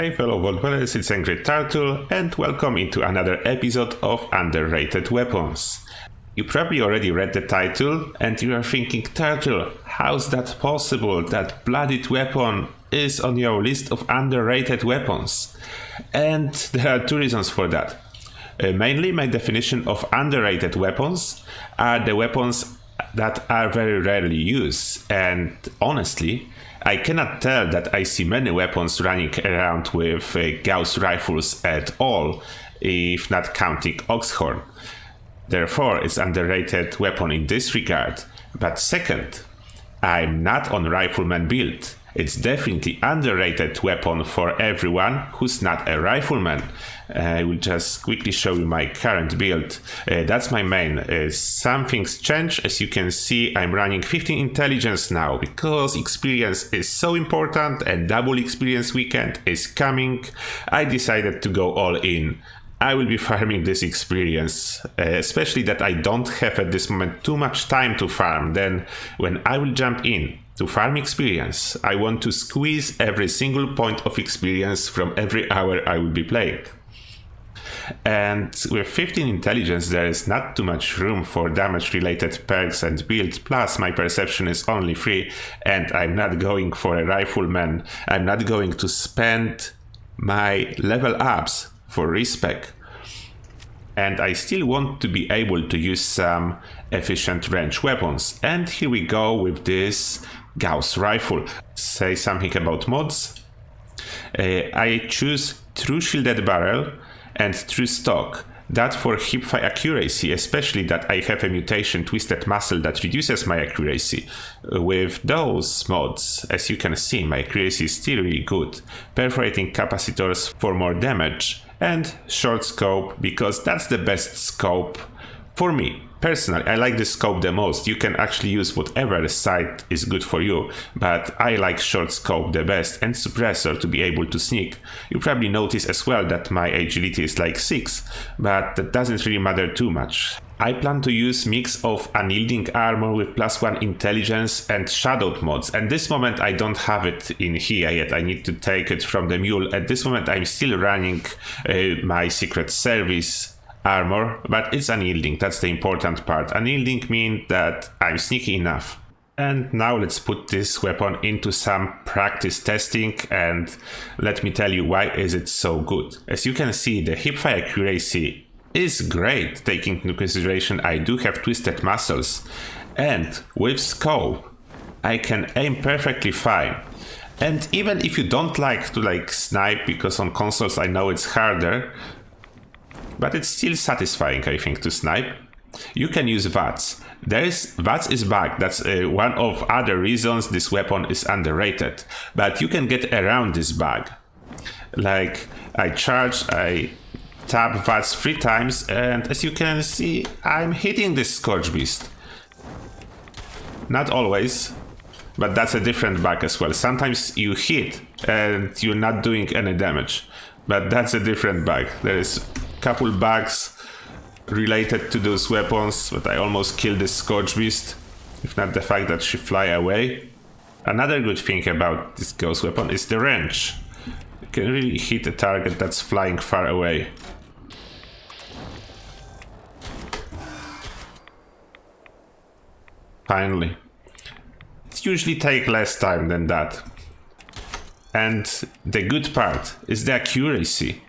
Hey fellow Vault-Dwellers, it's Angry Turtle, and welcome into another episode of Underrated Weapons. You probably already read the title, and you are thinking, Turtle, how's that possible that bloodied weapon is on your list of underrated weapons? And there are two reasons for that. Mainly, my definition of underrated weapons are the weapons that are very rarely used, and honestly, I cannot tell that I see many weapons running around with Gauss rifles at all, if not counting Oxhorn. Therefore, it's underrated weapon in this regard. But second, I'm not on rifleman build. It's definitely underrated weapon for everyone who's not a rifleman. I will just quickly show you my current build. That's my main. Some things change. As you can see, I'm running 15 intelligence now because experience is so important and double experience weekend is coming. I decided to go all in. I will be farming this experience, especially that I don't have at this moment too much time to farm. Then when I will jump in to farm experience, I want to squeeze every single point of experience from every hour I will be playing. And with 15 intelligence, there is not too much room for damage related perks and build, plus my perception is only 3 and I'm not going for a rifleman. I'm not going to spend my level ups for respec. And I still want to be able to use some efficient range weapons. And here we go with this Gauss rifle. Say something about mods. I choose true shielded barrel and true stock. That for hipfire accuracy, especially that I have a mutation twisted muscle that reduces my accuracy. With those mods, as you can see, my accuracy is still really good. Perforating capacitors for more damage, and short scope because that's the best scope for me. Personally, I like this scope the most. You can actually use whatever sight is good for you, but I like short scope the best, and suppressor to be able to sneak. You probably notice as well that my agility is like 6, but that doesn't really matter too much. I plan to use mix of unyielding armor with +1 intelligence and shadowed mods. At this moment I don't have it in here yet, I need to take it from the mule. At this moment I'm still running my Secret Service armor, but it's unyielding, that's the important part. Unyielding means that I'm sneaky enough. And now let's put this weapon into some practice testing, and let me tell you why is it so good. As you can see, the hipfire accuracy is great, taking into consideration I do have twisted muscles, and with scope I can aim perfectly fine. And even if you don't like to snipe, because on consoles I know it's harder, but it's still satisfying I think to snipe, you can use VATS. VATS is back, that's one of other reasons this weapon is underrated, but you can get around this bug. Like I charge, I tap VATS 3 times, and as you can see, I'm hitting this Scorch Beast. Not always, but that's a different bug as well. Sometimes you hit and you're not doing any damage, but that's a different bug. There is a couple bugs related to those weapons, but I almost killed this Scorch Beast, if not the fact that she fly away. Another good thing about this Gauss weapon is the range. You can really hit a target that's flying far away. Finally. It usually takes less time than that. And the good part is the accuracy.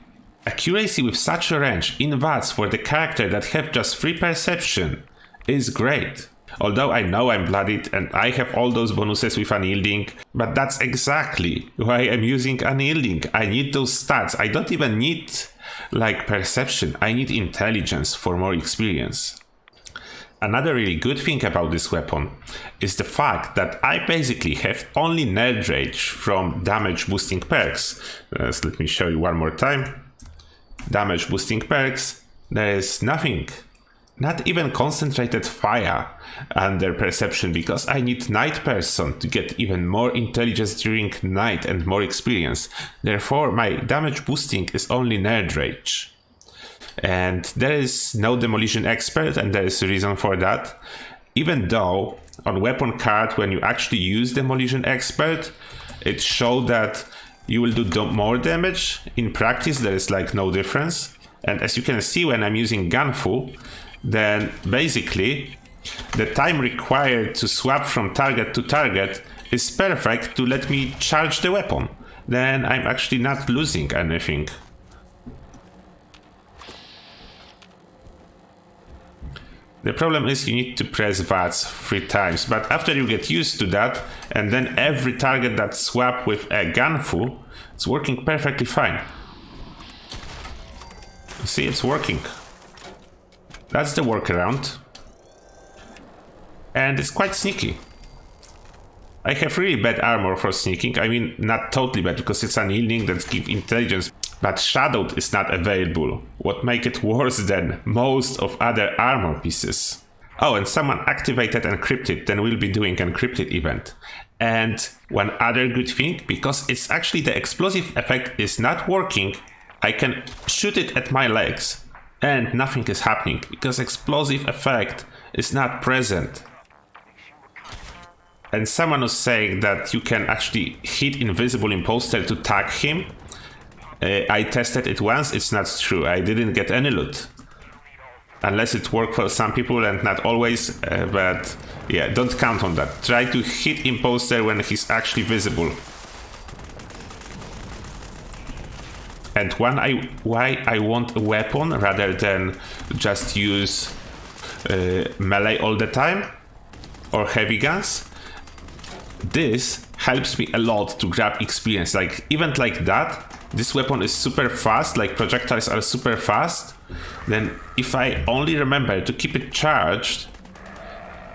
Accuracy with such a range in VATS for the character that have just 3 perception is great. Although I know I'm bloodied and I have all those bonuses with unyielding, but that's exactly why I'm using unyielding. I need those stats. I don't even need perception, I need intelligence for more experience. Another really good thing about this weapon is the fact that I basically have only nerd rage from damage boosting perks. Let me show you one more time. Damage boosting perks, there is nothing, not even concentrated fire under perception, because I need night person to get even more intelligence during night and more experience. Therefore my damage boosting is only nerd rage. And there is no demolition expert, and there is a reason for that. Even though on weapon card when you actually use demolition expert, it showed that you will do more damage. In practice, there is like no difference. And as you can see, when I'm using Gunfu, then basically the time required to swap from target to target is perfect to let me charge the weapon. Then I'm actually not losing anything. The problem is you need to press VATS 3 times, but after you get used to that, and then every target that swap with a Gunfu, it's working perfectly fine. See, it's working. That's the workaround. And it's quite sneaky. I have really bad armor for sneaking. I mean, not totally bad, because it's unyielding that gives intelligence, but Shadowed is not available, what make it worse than most of other armor pieces. Oh, and someone activated Encrypted, then we'll be doing Encrypted event. And one other good thing, because it's actually the explosive effect is not working, I can shoot it at my legs and nothing is happening, because explosive effect is not present. And someone was saying that you can actually hit invisible imposter to tag him. I tested it once, it's not true. I didn't get any loot. Unless it worked for some people and not always, but yeah, don't count on that. Try to hit imposter when he's actually visible. And why I want a weapon rather than just use melee all the time or heavy guns. This helps me a lot to grab experience. Like event like that, this weapon is super fast, like projectiles are super fast. Then if I only remember to keep it charged,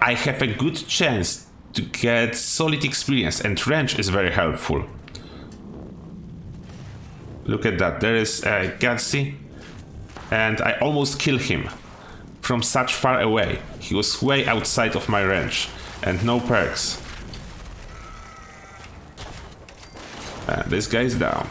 I have a good chance to get solid experience, and range is very helpful. Look at that, there is a Gatsy, and I almost killed him from such far away. He was way outside of my range, and no perks. This guy is down.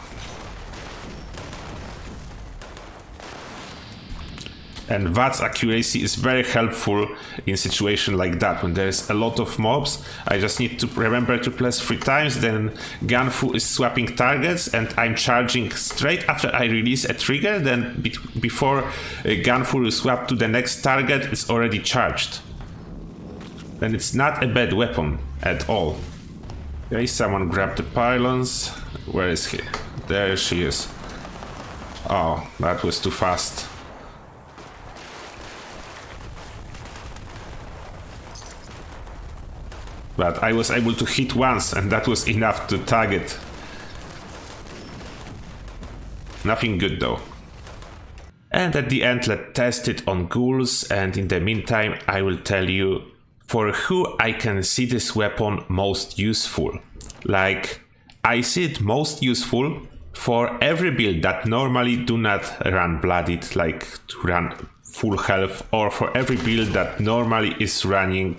And VATS accuracy is very helpful in situation like that. When there's a lot of mobs, I just need to remember to press 3 times, then Gunfu is swapping targets and I'm charging straight after I release a trigger, then before Gunfu will swap to the next target, it's already charged. Then it's not a bad weapon at all. Okay, someone grabbed the pylons. Where is he? There she is. Oh, that was too fast. But I was able to hit once, and that was enough to target. Nothing good though. And at the end, let's test it on ghouls, and in the meantime I will tell you for who I can see this weapon most useful. Like, I see it most useful for every build that normally do not run bloodied, like to run full health, or for every build that normally is running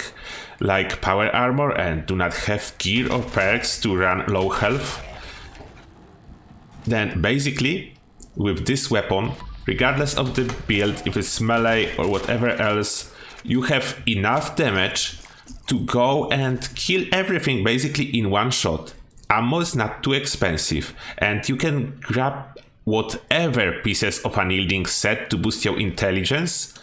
like power armor and do not have gear or perks to run low health. Then basically with this weapon, regardless of the build, if it's melee or whatever else, you have enough damage to go and kill everything basically in one shot. Ammo is not too expensive, and you can grab whatever pieces of unyielding set to boost your intelligence.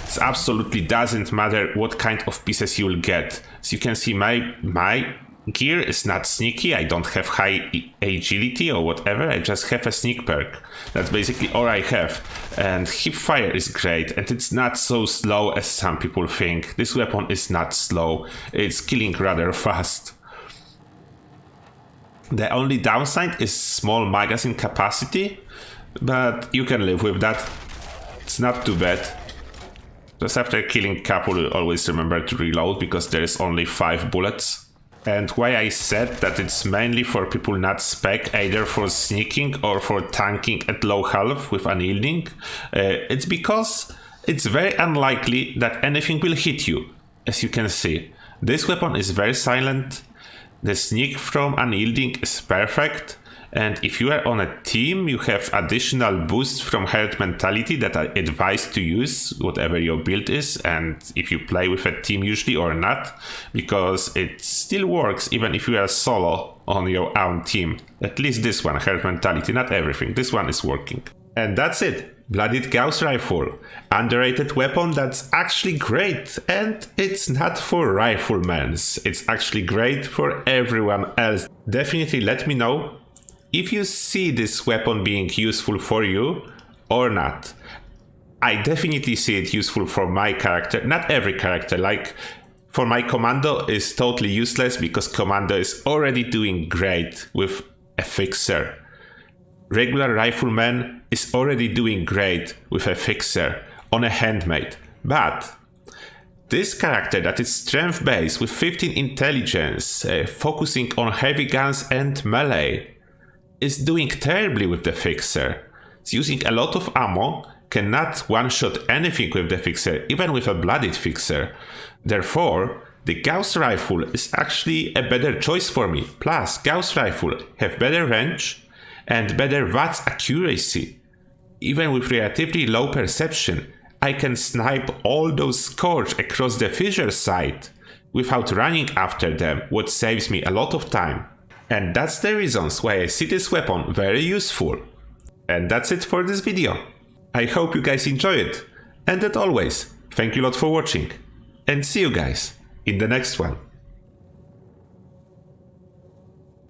It absolutely doesn't matter what kind of pieces you will get. As you can see, my gear is not sneaky, I don't have high agility or whatever, I just have a sneak perk. That's basically all I have. And hip fire is great, and it's not so slow as some people think. This weapon is not slow, it's killing rather fast. The only downside is small magazine capacity, but you can live with that. It's not too bad. Just after killing a couple, always remember to reload, because there is only 5 bullets. And why I said that it's mainly for people not spec, either for sneaking or for tanking at low health with unyielding, it's because it's very unlikely that anything will hit you. As you can see, this weapon is very silent. The sneak from unyielding is perfect, and if you are on a team, you have additional boosts from herd mentality that I advise to use, whatever your build is, and if you play with a team usually or not, because it still works even if you are solo. on your own team. At least this one, herd mentality, not everything. This one is working. And that's it. Bloodied Gauss Rifle. Underrated weapon that's actually great. And it's not for riflemen. It's actually great for everyone else. Definitely let me know if you see this weapon being useful for you or not. I definitely see it useful for my character. Not every character. Like, for my commando is totally useless because commando is already doing great with a fixer. Regular rifleman is already doing great with a fixer on a handmade. But this character that is strength based with 15 intelligence, focusing on heavy guns and melee, is doing terribly with the fixer. It's using a lot of ammo, cannot one-shot anything with the fixer, even with a bloodied fixer. Therefore, the Gauss Rifle is actually a better choice for me. Plus, Gauss Rifle have better range and better VATS accuracy. Even with relatively low perception, I can snipe all those Scorch across the fissure side without running after them, what saves me a lot of time. And that's the reasons why I see this weapon very useful. And that's it for this video. I hope you guys enjoy it. And as always, thank you a lot for watching. And see you guys in the next one.